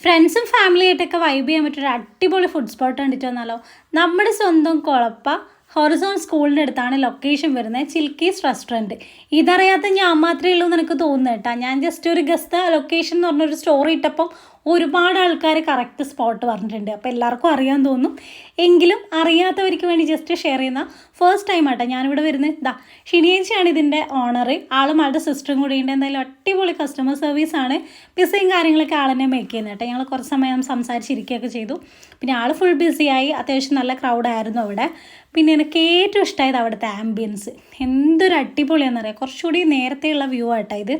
ഫ്രണ്ട്സും ഫാമിലിയായിട്ടൊക്കെ വൈബ് ചെയ്യാൻ പറ്റിയൊരു അടിപൊളി ഫുഡ് സ്പോട്ട് കണ്ടിട്ട് വന്നാലോ. നമ്മുടെ സ്വന്തം കുളപ്പ ഹൊറിസോൺ സ്കൂളിൻ്റെ അടുത്താണ് ലൊക്കേഷൻ വരുന്നത്, ചിൽക്കീസ് റെസ്റ്റോറൻറ്റ്. ഇതറിയാത്ത ഞാൻ മാത്രമേ ഉള്ളൂ എന്ന് എനിക്ക് തോന്നുന്നു കേട്ടോ. ഞാൻ ജസ്റ്റ് ഒരു ഗസ്റ്റ് ലൊക്കേഷൻ എന്ന് പറഞ്ഞൊരു സ്റ്റോറി ഇട്ടപ്പം ഒരുപാട് ആൾക്കാർ കറക്റ്റ് സ്പോട്ട് പറഞ്ഞിട്ടുണ്ട്. അപ്പോൾ എല്ലാവർക്കും അറിയാൻ തോന്നും. എങ്കിലും അറിയാത്തവർക്ക് വേണ്ടി ജസ്റ്റ് ഷെയർ ചെയ്യുന്ന ഫസ്റ്റ് ടൈം ആട്ടോ ഞാനിവിടെ വരുന്നത്. ശനിയാഴ്ചയാണ് ഇതിൻ്റെ ഓണർ. ആളും ആളുടെ സിസ്റ്ററും കൂടി ഉണ്ട്. എന്തായാലും അടിപൊളി കസ്റ്റമർ സർവീസാണ്. പിസയും കാര്യങ്ങളൊക്കെ ആളെന്നെ മേക്ക് ചെയ്യുന്നത് കേട്ടോ. ഞങ്ങൾ കുറച്ച് സമയം സംസാരിച്ചിരിക്കുകയൊക്കെ ചെയ്തു. പിന്നെ ആൾ ഫുൾ ബിസിയായി. അത്യാവശ്യം നല്ല ക്രൗഡായിരുന്നു അവിടെ. പിന്നെ എനിക്ക് ഏറ്റവും ഇഷ്ടമായത് അവിടുത്തെ ആംബിയൻസ്. എന്തൊരു അടിപൊളിയാണെന്നറിയാം. കുറച്ചുകൂടി നേരത്തെയുള്ള വ്യൂ ആട്ടോ ഇത്.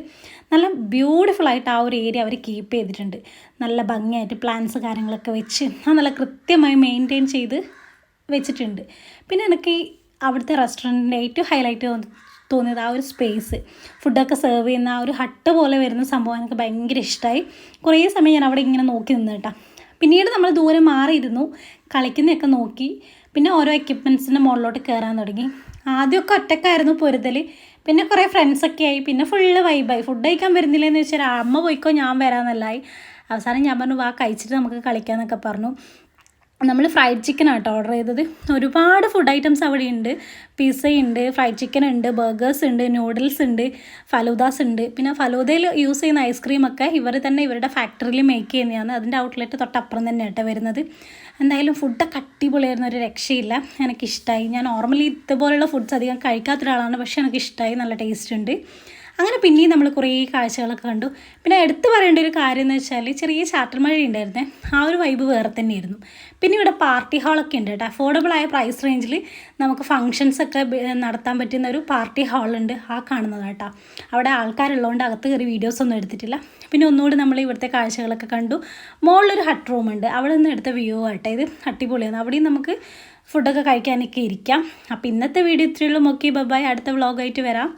നല്ല ബ്യൂട്ടിഫുള്ളായിട്ട് ആ ഒരു ഏരിയ അവർ കീപ്പ് ചെയ്തിട്ടുണ്ട്. നല്ല ഭംഗിയായിട്ട് പ്ലാന്റ്സ് കാര്യങ്ങളൊക്കെ വെച്ച് നല്ല കൃത്യമായി മെയിൻറ്റെയിൻ ചെയ്ത് വെച്ചിട്ടുണ്ട്. പിന്നെ എനിക്ക് അവിടുത്തെ റെസ്റ്റോറൻറ്റിൻ്റെ ഏറ്റവും ഹൈലൈറ്റ് തോന്നിയത് ആ ഒരു സ്പേസ്, ഫുഡൊക്കെ സെർവ് ചെയ്യുന്ന ആ ഒരു ഹട്ട് പോലെ വരുന്ന സംഭവം എനിക്ക് ഭയങ്കര ഇഷ്ടമായി. കുറേ സമയം ഞാൻ അവിടെ ഇങ്ങനെ നോക്കി നിന്ന് കേട്ടോ. പിന്നീട് നമ്മൾ ദൂരെ മാറിയിരുന്നു, കളിക്കുന്നതൊക്കെ നോക്കി. പിന്നെ ഓരോ എക്യുപ്മെൻറ്റ്സിൻ്റെ മുകളിലോട്ട് കയറാൻ തുടങ്ങി. ആദ്യമൊക്കെ ഒറ്റക്കായിരുന്നു പൊരുതൽ. പിന്നെ കുറേ ഫ്രണ്ട്സൊക്കെ ആയി. പിന്നെ ഫുള്ള് വൈബായി. ഫുഡ് കഴിക്കാൻ വരുന്നില്ലെന്ന് വെച്ചാൽ അമ്മ പോയിക്കോ ഞാൻ വരാമെന്നല്ലായി. അവസാനം ഞാൻ പറഞ്ഞു വാ കഴിച്ചിട്ട് നമുക്ക് കളിക്കാമെന്നൊക്കെ പറഞ്ഞു. നമ്മൾ ഫ്രൈഡ് ചിക്കൻ ആട്ടോ ഓർഡർ ചെയ്തത്. ഒരുപാട് ഫുഡ് ഐറ്റംസ് അവിടെ ഉണ്ട്. പിസയുണ്ട്, ഫ്രൈഡ് ചിക്കൻ ഉണ്ട്, ബർഗേഴ്സ് ഉണ്ട്, നൂഡിൽസ് ഉണ്ട്, ഫലൂദാസ് ഉണ്ട്. പിന്നെ ഫലൂദയിൽ യൂസ് ചെയ്യുന്ന ഐസ്ക്രീമൊക്കെ ഇവർ തന്നെ ഇവരുടെ ഫാക്ടറിയിൽ മേക്ക് ചെയ്യുന്നതാണ്. അതിൻ്റെ ഔട്ട്ലെറ്റ് തൊട്ടപ്പുറം തന്നെ ആട്ടോ വരുന്നത്. എന്തായാലും ഫുഡൊക്കെ അടിപൊളിയായിരുന്നു, ഒരു രക്ഷയില്ല. എനിക്കിഷ്ടമായി. ഞാൻ നോർമലി ഇതുപോലുള്ള ഫുഡ്സ് അധികം കഴിക്കാത്ത ഒരാളാണ്, പക്ഷേ എനിക്കിഷ്ടമായി. നല്ല ടേസ്റ്റ് ഉണ്ട്. അങ്ങനെ പിന്നെയും നമ്മൾ കുറേ കാഴ്ചകളൊക്കെ കണ്ടു. പിന്നെ എടുത്തു പറയേണ്ട ഒരു കാര്യം എന്ന് വെച്ചാൽ ചെറിയ ചാറ്റൽ മഴ ഉണ്ടായിരുന്നേ. ആ ഒരു വൈബ് വേറെ തന്നെയായിരുന്നു. പിന്നെ ഇവിടെ പാർട്ടി ഹാളൊക്കെ ഉണ്ട് കേട്ടോ. അഫോർഡബിളായ പ്രൈസ് റേഞ്ചിൽ നമുക്ക് ഫങ്ഷൻസൊക്കെ നടത്താൻ പറ്റുന്ന ഒരു പാർട്ടി ഹാളുണ്ട്. ആ കാണുന്നത് കേട്ടോ. അവിടെ ആൾക്കാരുള്ളതുകൊണ്ട് അകത്ത് കയറി വീഡിയോസൊന്നും എടുത്തിട്ടില്ല. പിന്നെ ഒന്നുകൂടി നമ്മൾ ഇവിടുത്തെ കാഴ്ചകളൊക്കെ കണ്ടു. മുകളിലൊരു ഹട്ട് റൂമുണ്ട്, അവിടെ നിന്ന് എടുത്ത വ്യൂ ആട്ടോ ഇത്. അടിപൊളിയാണ്. അവിടെയും നമുക്ക് ഫുഡൊക്കെ കഴിക്കാനൊക്കെ ഇരിക്കാം. അപ്പോൾ ഇന്നത്തെ വീഡിയോ ഇത്രയുള്ളൂ. ബൈ. അടുത്ത വ്ളോഗായിട്ട് വരാം.